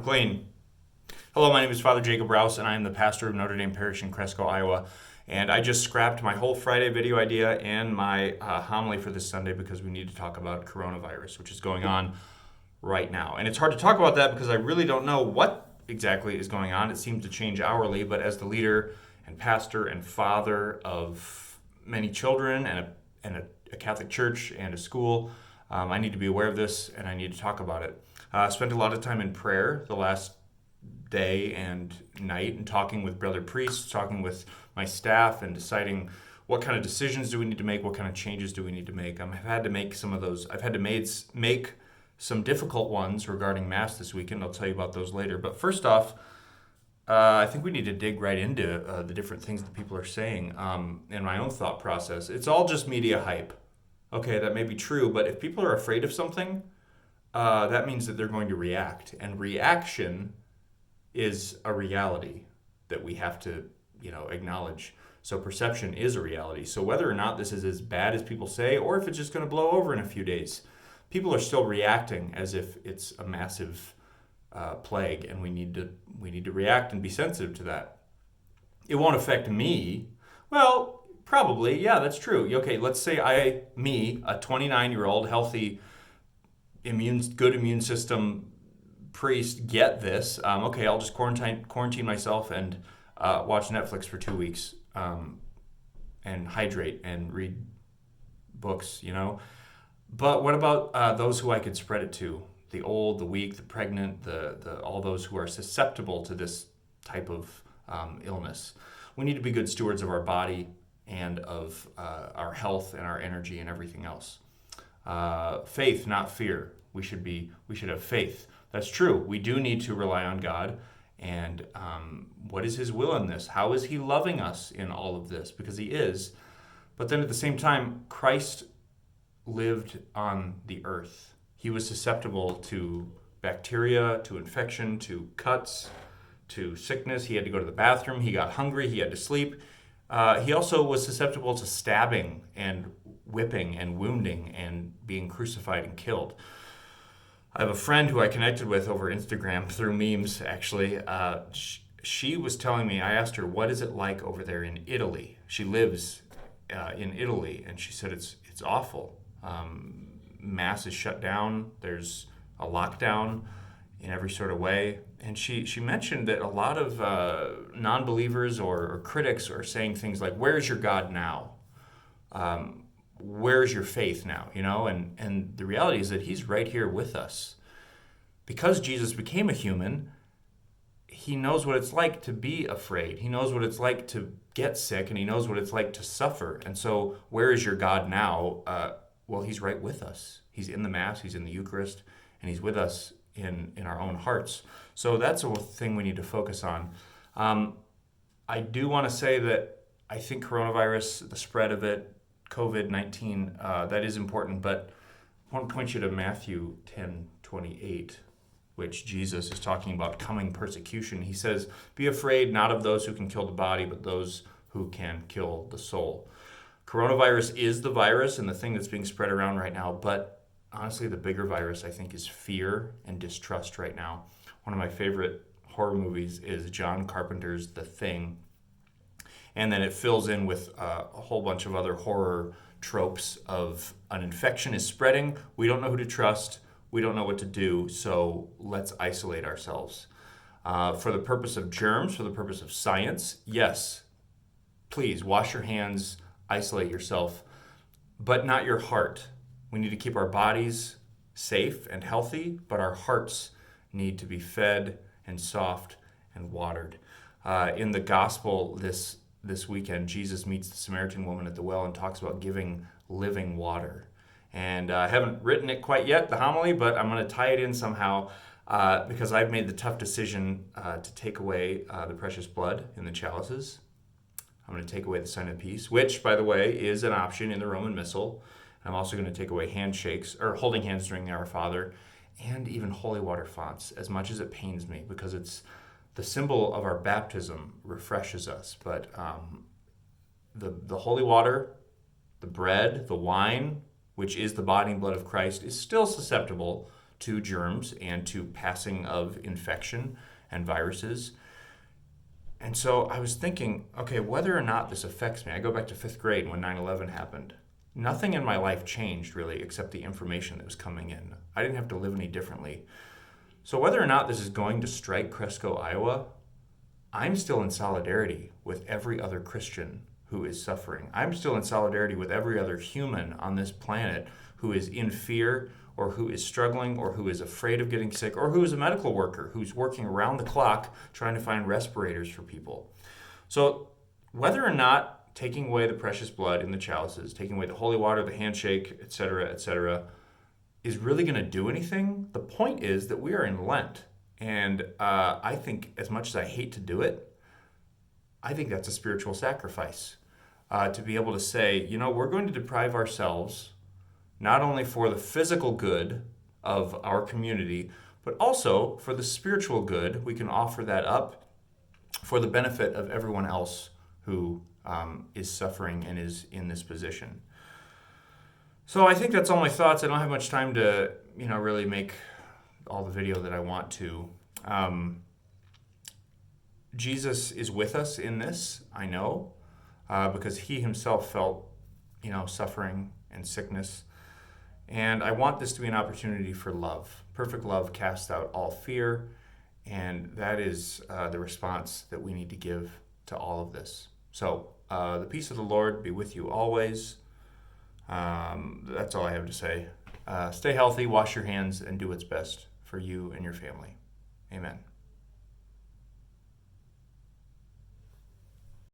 McLean. Hello, my name is Father Jacob Rouse, and I am the pastor of Notre Dame Parish in Cresco, Iowa. And I just scrapped my whole Friday video idea and my homily for this Sunday because we need to talk about coronavirus, which is going on right now. And it's hard to talk about that because I really don't know what exactly is going on. It seems to change hourly, but as the leader and pastor and father of many children and a Catholic church and a school, I need to be aware of this and I need to talk about it. I spent a lot of time in prayer the last day and night and talking with brother priests, talking with my staff and deciding what kind of decisions do we need to make, what kind of changes do we need to make. I've had to make some of those. I've had to make some difficult ones regarding Mass this weekend. I'll tell you about those later. But first off, I think we need to dig right into the different things that people are saying in my own thought process. It's all just media hype. Okay, that may be true, but if people are afraid of something, that means that they're going to react. And reaction is a reality that we have to, acknowledge. So perception is a reality. So whether or not this is as bad as people say, or if it's just going to blow over in a few days, people are still reacting as if it's a massive plague, and we need to react and be sensitive to that. It won't affect me. Well, probably, yeah, that's true. Okay, let's say a 29-year-old healthy good immune system priest, get this. Okay, I'll just quarantine myself and watch Netflix for 2 weeks and hydrate and read books, But what about those who I could spread it to? The old, the weak, the pregnant, the all those who are susceptible to this type of illness. We need to be good stewards of our body and of our health and our energy and everything else. Faith, not fear. We should have faith. That's true. We do need to rely on God. And what is His will in this? How is He loving us in all of this? Because He is. But then at the same time, Christ lived on the earth. He was susceptible to bacteria, to infection, to cuts, to sickness. He had to go to the bathroom. He got hungry. He had to sleep. He also was susceptible to stabbing and whipping and wounding and being crucified and killed. I have a friend who I connected with over Instagram through memes, actually. She was telling me, I asked her, what is it like over there in Italy? She lives in Italy, and she said it's awful. Mass is shut down. There's a lockdown in every sort of way. And she mentioned that a lot of non-believers or critics are saying things like, where's your God now? Where's your faith now? And the reality is that He's right here with us. Because Jesus became a human, He knows what it's like to be afraid. He knows what it's like to get sick, and He knows what it's like to suffer. And so where is your God now? Well, He's right with us. He's in the Mass, He's in the Eucharist, and He's with us in our own hearts. So that's a thing we need to focus on. I do want to say that I think coronavirus, the spread of it, COVID-19, that is important, but I want to point you to Matthew 10:28, which Jesus is talking about coming persecution. He says, be afraid not of those who can kill the body, but those who can kill the soul. Coronavirus is the virus and the thing that's being spread around right now, but honestly, the bigger virus, I think, is fear and distrust right now. One of my favorite horror movies is John Carpenter's The Thing. And then it fills in with a whole bunch of other horror tropes of an infection is spreading. We don't know who to trust. We don't know what to do. So let's isolate ourselves. For the purpose of germs, for the purpose of science, yes, please wash your hands, isolate yourself, but not your heart. We need to keep our bodies safe and healthy, but our hearts need to be fed and soft and watered. In the gospel this weekend, Jesus meets the Samaritan woman at the well and talks about giving living water. And I haven't written it quite yet, the homily, but I'm going to tie it in somehow because I've made the tough decision to take away the precious blood in the chalices. I'm going to take away the sign of peace, which, by the way, is an option in the Roman Missal. I'm also going to take away handshakes, or holding hands during the Our Father, and even holy water fonts, as much as it pains me, because it's the symbol of our baptism refreshes us. But the holy water, the bread, the wine, which is the body and blood of Christ, is still susceptible to germs and to passing of infection and viruses. And so I was thinking, okay, whether or not this affects me, I go back to 5th grade when 9/11 happened. Nothing in my life changed really except the information that was coming in. I didn't have to live any differently. So whether or not this is going to strike Cresco, Iowa, I'm still in solidarity with every other Christian who is suffering. I'm still in solidarity with every other human on this planet who is in fear or who is struggling or who is afraid of getting sick or who is a medical worker who's working around the clock trying to find respirators for people. So whether or not taking away the precious blood in the chalices, taking away the holy water, the handshake, etc., is really going to do anything, the point is that we are in Lent. And I think, as much as I hate to do it, I think that's a spiritual sacrifice. To be able to say, we're going to deprive ourselves not only for the physical good of our community, but also for the spiritual good. We can offer that up for the benefit of everyone else who is suffering and is in this position. So I think that's all my thoughts. I don't have much time to, really make all the video that I want to. Jesus is with us in this, I know, because he himself felt, suffering and sickness. And I want this to be an opportunity for love. Perfect love casts out all fear, and that is the response that we need to give to all of this. So the peace of the Lord be with you always. That's all I have to say. Stay healthy, wash your hands, and do what's best for you and your family. Amen.